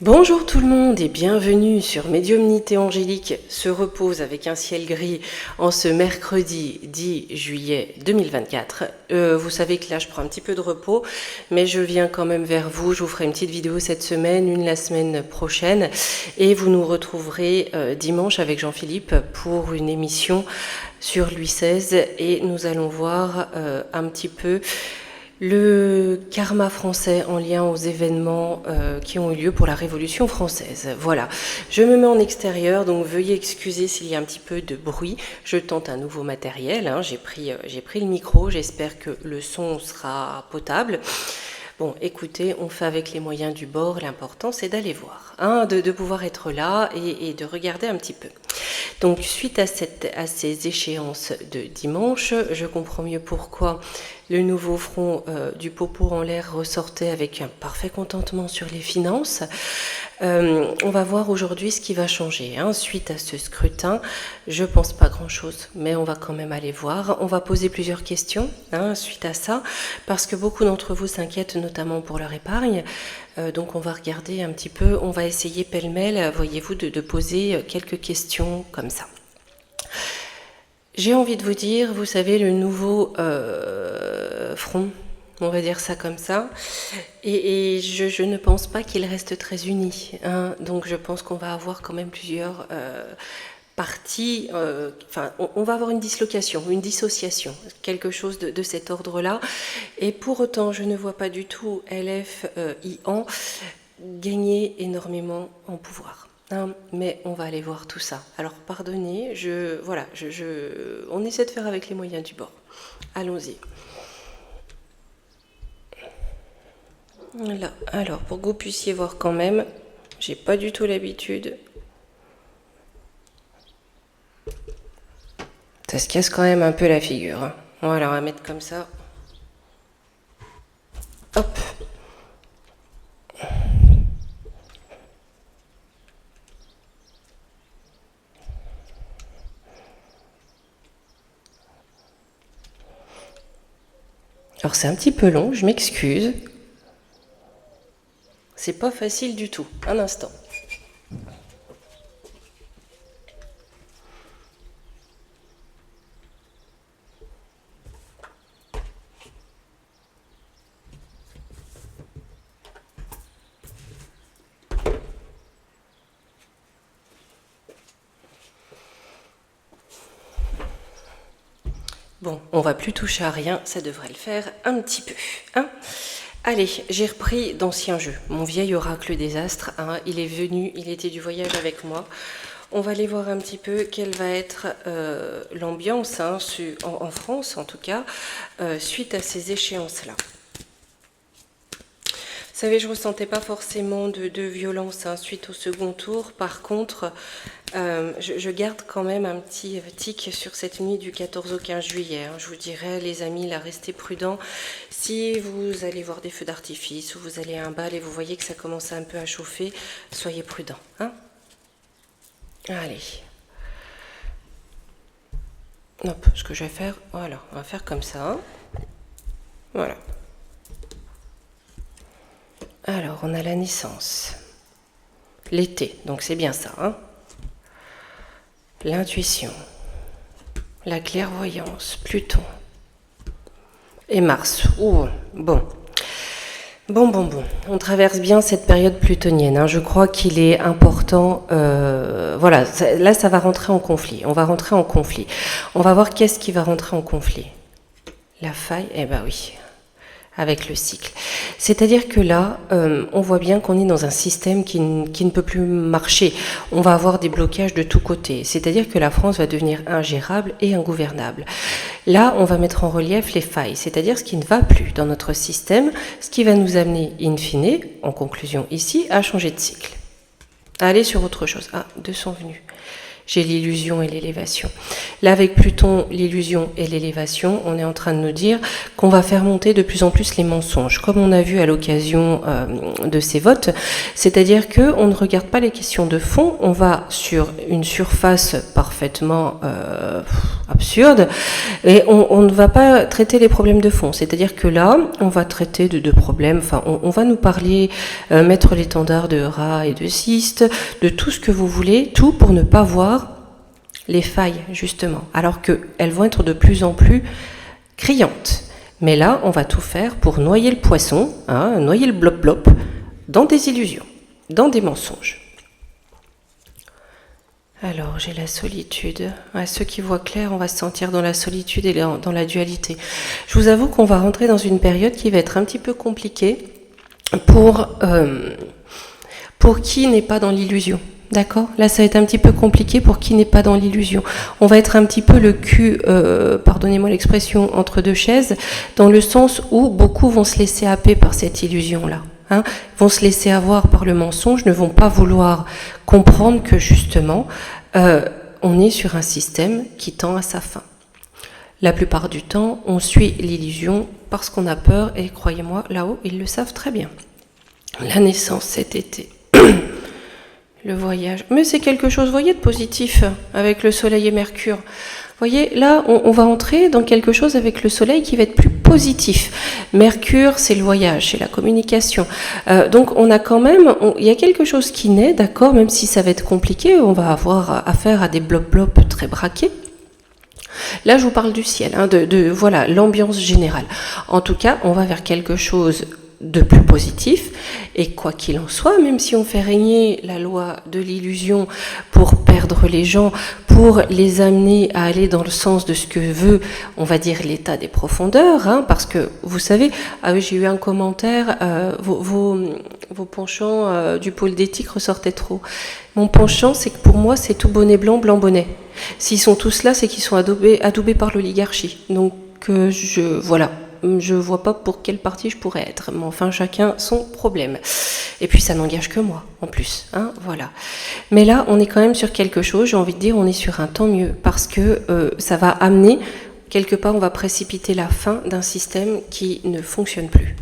Bonjour tout le monde et bienvenue sur Médiumnité Angélique se repose avec un ciel gris en ce mercredi 10 juillet 2024. Vous savez que là je prends un petit peu de repos, mais je viens quand même vers vous. Je vous ferai une petite vidéo cette semaine, une la semaine prochaine, et vous nous retrouverez dimanche avec Jean-Philippe pour une émission sur Louis XVI et nous allons voir un petit peu le karma français en lien aux événements qui ont eu lieu pour la Révolution française. Voilà, je me mets en extérieur, donc veuillez excuser s'il y a un petit peu de bruit. Je tente un nouveau matériel, hein. J'ai pris le micro, j'espère que le son sera potable. Bon, écoutez, on fait avec les moyens du bord, l'important c'est d'aller voir, hein, de pouvoir être là et de regarder un petit peu. Donc suite à ces échéances de dimanche, je comprends mieux pourquoi le nouveau front du Popo en l'air ressortait avec un parfait contentement sur les finances. On va voir aujourd'hui ce qui va changer, hein. Suite à ce scrutin, je pense pas grand-chose, mais on va quand même aller voir. On va poser plusieurs questions, hein, suite à ça, parce que beaucoup d'entre vous s'inquiètent notamment pour leur épargne. Donc on va regarder un petit peu, on va essayer pêle-mêle, voyez-vous, de poser quelques questions comme ça. J'ai envie de vous dire, vous savez, le nouveau front, on va dire ça comme ça, et je ne pense pas qu'il reste très uni, hein. Donc je pense qu'on va avoir quand même plusieurs parties, on va avoir une dislocation, une dissociation, quelque chose de cet ordre-là, et pour autant je ne vois pas du tout LF, IAN gagner énormément en pouvoir. Mais on va aller voir tout ça. Alors pardonnez, on essaie de faire avec les moyens du bord. Allons-y. Voilà. Alors pour que vous puissiez voir quand même, j'ai pas du tout l'habitude. Ça se casse quand même un peu la figure, hein. Voilà, on va mettre comme ça. Hop. Alors c'est un petit peu long, je m'excuse. C'est pas facile du tout. Un instant. Bon, on va plus toucher à rien, ça devrait le faire un petit peu, hein. Allez, j'ai repris d'anciens jeux. Mon vieil oracle des astres, hein, il est venu, il était du voyage avec moi. On va aller voir un petit peu quelle va être l'ambiance, hein, en France en tout cas, suite à ces échéances-là. Vous savez, je ne ressentais pas forcément de violence, hein, suite au second tour. Par contre, je garde quand même un petit tic sur cette nuit du 14 au 15 juillet. Hein. Je vous dirais, les amis, là, restez prudents. Si vous allez voir des feux d'artifice ou vous allez à un bal et vous voyez que ça commence un peu à chauffer, soyez prudents, hein. Allez. Hop, ce que je vais faire, voilà, on va faire comme ça. Hein. Voilà. Alors, on a la naissance. L'été, donc c'est bien ça, hein. L'intuition. La clairvoyance, Pluton. Et Mars. Oh, bon. Bon. On traverse bien cette période plutonienne, hein. Je crois qu'il est important... voilà, là ça va rentrer en conflit. On va rentrer en conflit. On va voir qu'est-ce qui va rentrer en conflit. La faille, eh ben oui. Avec le cycle. C'est-à-dire que là, on voit bien qu'on est dans un système qui ne peut plus marcher. On va avoir des blocages de tous côtés. C'est-à-dire que la France va devenir ingérable et ingouvernable. Là, on va mettre en relief les failles, c'est-à-dire ce qui ne va plus dans notre système, ce qui va nous amener, in fine, en conclusion ici, à changer de cycle. À aller sur autre chose. Ah, deux sont venus. J'ai l'illusion et l'élévation. Là, avec Pluton, l'illusion et l'élévation, on est en train de nous dire qu'on va faire monter de plus en plus les mensonges, comme on a vu à l'occasion de ces votes. C'est-à-dire qu'on ne regarde pas les questions de fond, on va sur une surface parfaitement absurde, et on ne va pas traiter les problèmes de fond. C'est-à-dire que là, on va traiter de problèmes, enfin, on va nous parler, mettre l'étendard de rats et de cystes, de tout ce que vous voulez, tout pour ne pas voir les failles, justement, alors qu'elles vont être de plus en plus criantes. Mais là, on va tout faire pour noyer le poisson, noyer le blop-blop, dans des illusions, dans des mensonges. Alors, j'ai la solitude. Ceux qui voient clair, on va se sentir dans la solitude et dans la dualité. Je vous avoue qu'on va rentrer dans une période qui va être un petit peu compliquée pour qui n'est pas dans l'illusion. D'accord ? Là, ça va être un petit peu compliqué pour qui n'est pas dans l'illusion. On va être un petit peu le cul, pardonnez-moi l'expression, entre deux chaises, dans le sens où beaucoup vont se laisser happer par cette illusion-là. Vont se laisser avoir par le mensonge, ne vont pas vouloir comprendre que justement, on est sur un système qui tend à sa fin. La plupart du temps, on suit l'illusion parce qu'on a peur, et croyez-moi, là-haut, ils le savent très bien. La naissance cet été. Le voyage. Mais c'est quelque chose, voyez, de positif avec le soleil et Mercure. Voyez, là, on va entrer dans quelque chose avec le soleil qui va être plus positif. Mercure, c'est le voyage, c'est la communication. Donc, on a quand même, il y a quelque chose qui naît, d'accord, même si ça va être compliqué, on va avoir affaire à des blops très braqués. Là, je vous parle du ciel, voilà, l'ambiance générale. En tout cas, on va vers quelque chose de plus positif, et quoi qu'il en soit, même si on fait régner la loi de l'illusion pour perdre les gens, pour les amener à aller dans le sens de ce que veut, on va dire, l'état des profondeurs, parce que, vous savez, j'ai eu un commentaire, vos penchants du pôle d'éthique ressortaient trop. Mon penchant, c'est que pour moi, c'est tout bonnet blanc, blanc bonnet. S'ils sont tous là, c'est qu'ils sont adoubés par l'oligarchie. Donc, voilà. Je vois pas pour quelle partie je pourrais être, mais enfin chacun son problème. Et puis ça n'engage que moi, en plus, voilà. Mais là, on est quand même sur quelque chose, j'ai envie de dire, on est sur un tant mieux, parce que ça va amener, quelque part, on va précipiter la fin d'un système qui ne fonctionne plus.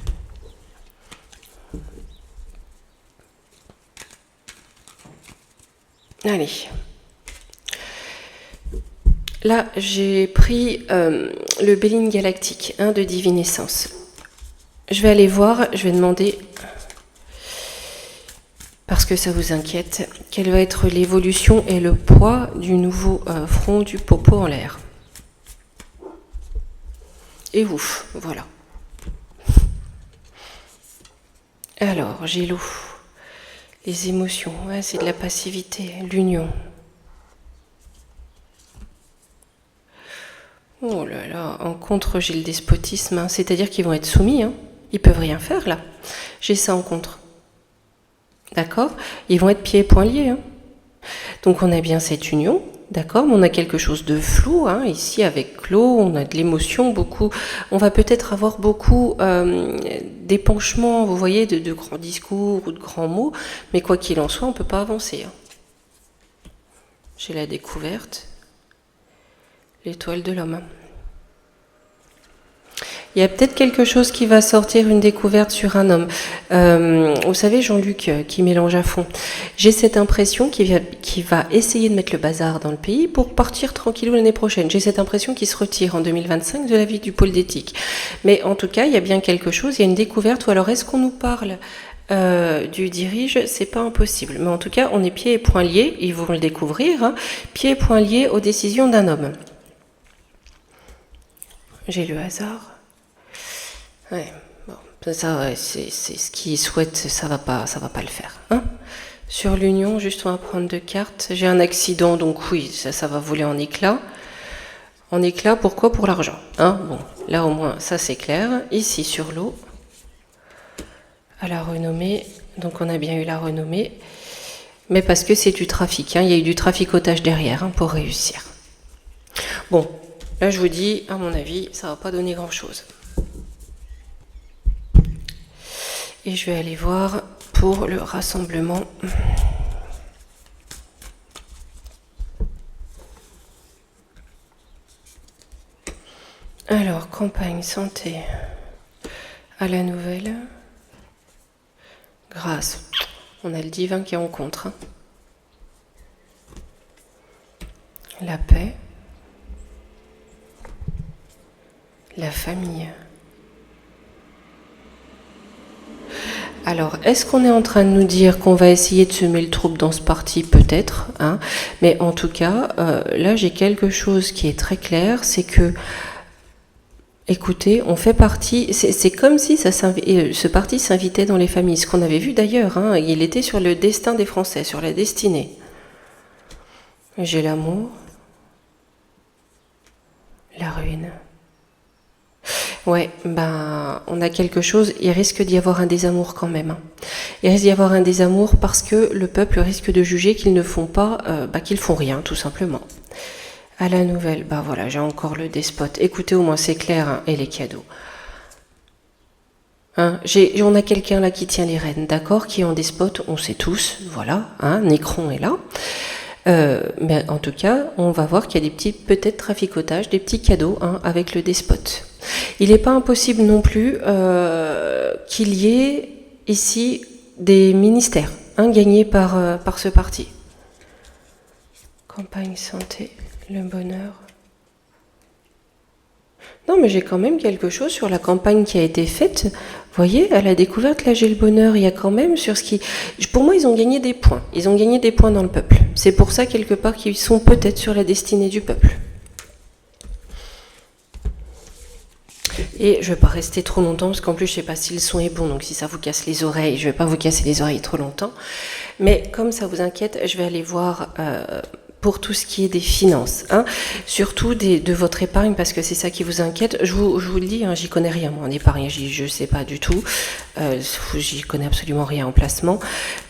Allez. Là, j'ai pris le Béline galactique de divinescence. Je vais aller voir, je vais demander, parce que ça vous inquiète, quelle va être l'évolution et le poids du nouveau front du popo en l'air. Et ouf, voilà. Alors, j'ai l'eau, les émotions, c'est de la passivité, l'union. Oh là là, en contre, j'ai le despotisme, c'est-à-dire qu'ils vont être soumis, ils peuvent rien faire là. J'ai ça en contre. D'accord ? Ils vont être pieds et poings liés. Donc on a bien cette union, d'accord ? Mais on a quelque chose de flou, ici avec l'eau, on a de l'émotion, beaucoup. On va peut-être avoir beaucoup d'épanchements, vous voyez, de grands discours ou de grands mots, mais quoi qu'il en soit, on ne peut pas avancer. J'ai la découverte. L'étoile de l'homme. Il y a peut-être quelque chose qui va sortir, une découverte sur un homme. Vous savez, Jean-Luc qui mélange à fond. J'ai cette impression qu'il va essayer de mettre le bazar dans le pays pour partir tranquillou l'année prochaine. J'ai cette impression qu'il se retire en 2025 de la vie du pôle d'éthique. Mais en tout cas, il y a bien quelque chose, il y a une découverte. Ou alors, est-ce qu'on nous parle du dirige? C'est pas impossible. Mais en tout cas, on est pieds et poings liés, ils vont le découvrir, pieds et poings liés aux décisions d'un homme. J'ai le hasard. Ouais, bon, ça, c'est ce qu'il souhaite, ça va pas le faire. Sur l'union, juste on va prendre 2 cartes. J'ai un accident, donc oui, ça va voler en éclats. En éclats, pourquoi ? Pour l'argent. Bon, là au moins, ça c'est clair. Ici sur l'eau, à la renommée. Donc on a bien eu la renommée, mais parce que c'est du trafic. Il y a eu du traficotage derrière pour réussir. Bon. Là, je vous dis, à mon avis, ça va pas donner grand-chose. Et je vais aller voir pour le rassemblement. Alors, campagne, santé, à la nouvelle, grâce. On a le divin qui est en contre. Hein. La paix, la famille. Alors, est-ce qu'on est en train de nous dire qu'on va essayer de semer le trouble dans ce parti? Peut-être, hein. Mais en tout cas, là j'ai quelque chose qui est très clair, c'est que, écoutez, on fait partie, c'est comme si ce parti s'invitait dans les familles, ce qu'on avait vu d'ailleurs, hein, il était sur le destin des Français, sur la destinée. J'ai l'amour, la ruine. Ouais, ben, on a quelque chose, il risque d'y avoir un désamour quand même. Hein. Il risque d'y avoir un désamour parce que le peuple risque de juger qu'ils ne font pas, qu'ils font rien, tout simplement. À la nouvelle, bah voilà, j'ai encore le despote. Écoutez, au moins c'est clair, hein, et les cadeaux. Hein, on a quelqu'un là qui tient les rênes, d'accord, qui est en despote, on sait tous, voilà, hein, Nécron est là. Mais en tout cas, on va voir qu'il y a des petits, peut-être traficotages, des petits cadeaux, hein, avec le despote. Il n'est pas impossible non plus qu'il y ait ici des ministères, hein, gagnés par ce parti. Campagne santé, le bonheur. Non, mais j'ai quand même quelque chose sur la campagne qui a été faite. Vous voyez, à la découverte, là j'ai le bonheur, il y a quand même sur ce qui... Pour moi, ils ont gagné des points. Ils ont gagné des points dans le peuple. C'est pour ça, quelque part, qu'ils sont peut-être sur la destinée du peuple. Et je ne vais pas rester trop longtemps, parce qu'en plus, je ne sais pas si le son est bon, donc si ça vous casse les oreilles, je ne vais pas vous casser les oreilles trop longtemps. Mais comme ça vous inquiète, je vais aller voir... pour tout ce qui est des finances, hein, surtout de votre épargne, parce que c'est ça qui vous inquiète. Je vous le dis, hein, j'y connais rien, moi, en épargne, je sais pas du tout, j'y connais absolument rien en placement.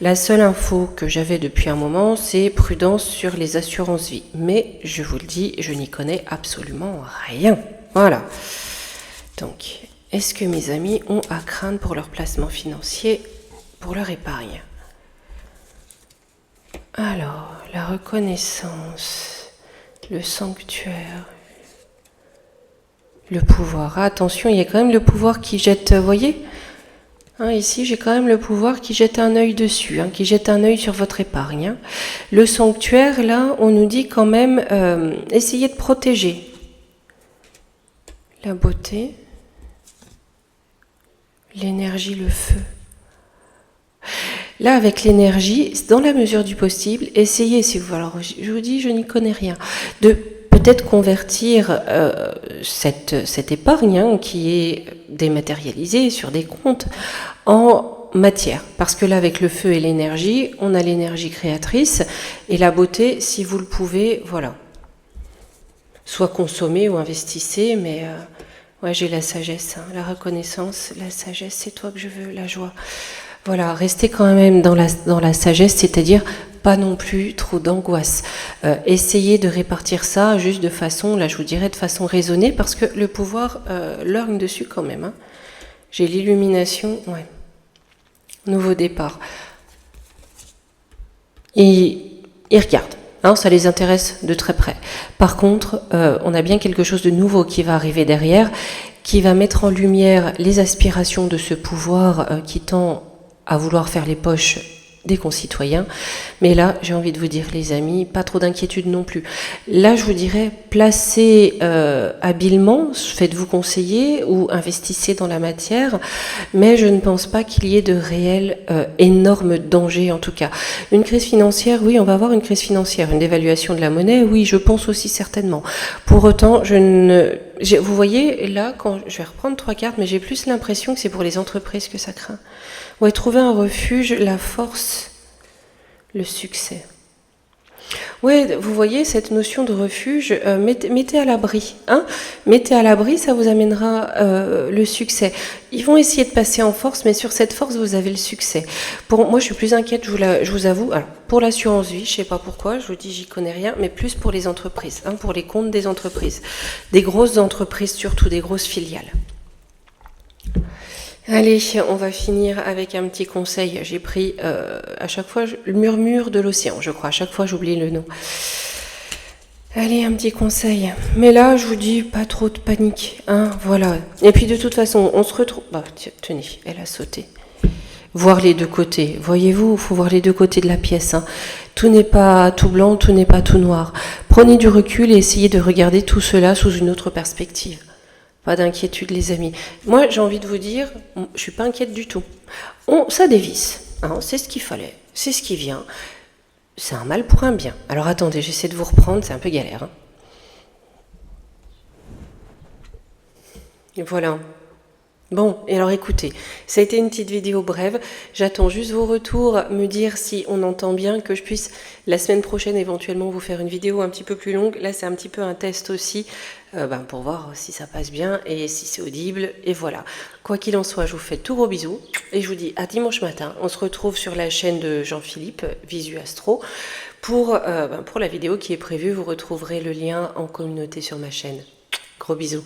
La seule info que j'avais depuis un moment, c'est prudence sur les assurances vie. Mais, je vous le dis, je n'y connais absolument rien. Voilà. Donc, est-ce que mes amis ont à craindre pour leur placement financier, pour leur épargne ? Alors, la reconnaissance, le sanctuaire, le pouvoir. Ah, attention, il y a quand même le pouvoir qui jette, vous voyez, hein, ici, j'ai quand même le pouvoir qui jette un œil dessus, hein, qui jette un œil sur votre épargne. Hein. Le sanctuaire, là, on nous dit quand même, essayez de protéger la beauté, l'énergie, le feu. Là, avec l'énergie, dans la mesure du possible, essayez, si vous, alors je vous dis, je n'y connais rien, de peut-être convertir cette épargne, hein, qui est dématérialisée sur des comptes, en matière. Parce que là, avec le feu et l'énergie, on a l'énergie créatrice, et la beauté, si vous le pouvez, voilà. Soit consommez ou investissez, mais ouais, j'ai la sagesse, hein, la reconnaissance, la sagesse, c'est toi que je veux, la joie. Voilà, restez quand même dans la sagesse, c'est-à-dire pas non plus trop d'angoisse. Essayez de répartir ça juste de façon, là je vous dirais de façon raisonnée, parce que le pouvoir lorgne dessus quand même. Hein. J'ai l'illumination, ouais. Nouveau départ. Ils regardent, hein, ça les intéresse de très près. Par contre, on a bien quelque chose de nouveau qui va arriver derrière, qui va mettre en lumière les aspirations de ce pouvoir qui tend à vouloir faire les poches des concitoyens. Mais là, j'ai envie de vous dire, les amis, pas trop d'inquiétude non plus. Là, je vous dirais, placez habilement, faites-vous conseiller ou investissez dans la matière, mais je ne pense pas qu'il y ait de réels énormes dangers en tout cas. Une crise financière, oui, on va avoir une crise financière. Une dévaluation de la monnaie, oui, je pense aussi certainement. Pour autant, vous voyez, là, quand je vais reprendre 3 cartes, mais j'ai plus l'impression que c'est pour les entreprises que ça craint. Ouais, trouver un refuge, la force, le succès. Ouais, vous voyez cette notion de refuge, mettez à l'abri, hein. Mettez à l'abri, ça vous amènera le succès. Ils vont essayer de passer en force, mais sur cette force, vous avez le succès. Moi, je suis plus inquiète, je vous avoue. Alors, pour l'assurance vie, je sais pas pourquoi, je vous dis, j'y connais rien, mais plus pour les entreprises, hein, pour les comptes des entreprises, des grosses entreprises, surtout des grosses filiales. Allez, on va finir avec un petit conseil. J'ai pris à chaque fois le murmure de l'océan, je crois. À chaque fois, j'oublie le nom. Allez, un petit conseil. Mais là, je vous dis, pas trop de panique. Hein, voilà. Et puis de toute façon, on se retrouve... Bah, tenez, elle a sauté. Voir les deux côtés. Voyez-vous, il faut voir les deux côtés de la pièce. Hein. Tout n'est pas tout blanc, tout n'est pas tout noir. Prenez du recul et essayez de regarder tout cela sous une autre perspective. Pas d'inquiétude, les amis. Moi, j'ai envie de vous dire, je suis pas inquiète du tout. Ça dévisse. Hein, c'est ce qu'il fallait. C'est ce qui vient. C'est un mal pour un bien. Alors attendez, j'essaie de vous reprendre, c'est un peu galère. Hein. Et voilà. Bon, et alors écoutez, ça a été une petite vidéo brève. J'attends juste vos retours, me dire si on entend bien, que je puisse la semaine prochaine éventuellement vous faire une vidéo un petit peu plus longue. Là, c'est un petit peu un test aussi, pour voir si ça passe bien et si c'est audible. Et voilà. Quoi qu'il en soit, je vous fais tout gros bisous et je vous dis à dimanche matin. On se retrouve sur la chaîne de Jean-Philippe, Visu Astro, pour la vidéo qui est prévue. Vous retrouverez le lien en communauté sur ma chaîne. Gros bisous.